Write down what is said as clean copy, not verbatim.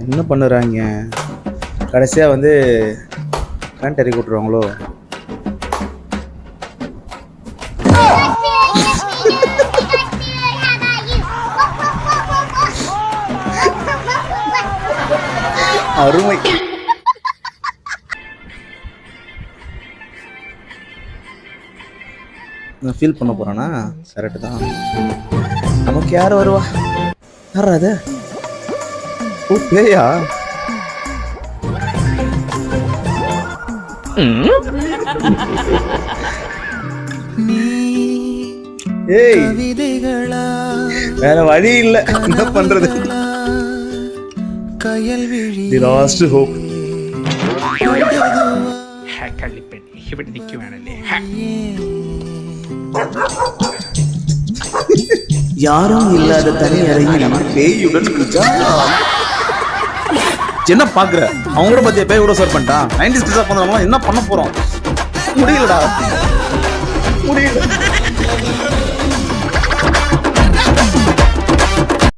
என்ன பண்ணுறாங்க? கடைசியாக வந்து கரண்ட் எறக்கி விட்ருவாங்களோ? அருமை. நான் ஃபீல் பண்ண போறானா? கரெக்டு தான். நமக்கு யார் வருவா? யாரா அது? ஓ பேயா? ஏய் வேற வழி இல்ல, என்ன பண்றது? The last hope. ഇവിടെ നിൽക്കുവാണല്ലേ? யாரும் இல்லாத தனி அறையில் பேயுடன் என்ன பாக்குற? அவங்க கூட பத்திய பேய் கூட சர்வ் பண்ணிட்டான். 90s கிட்ஸ் பண்றவங்க என்ன பண்ண போறோம்? முடியலடா, முடியல.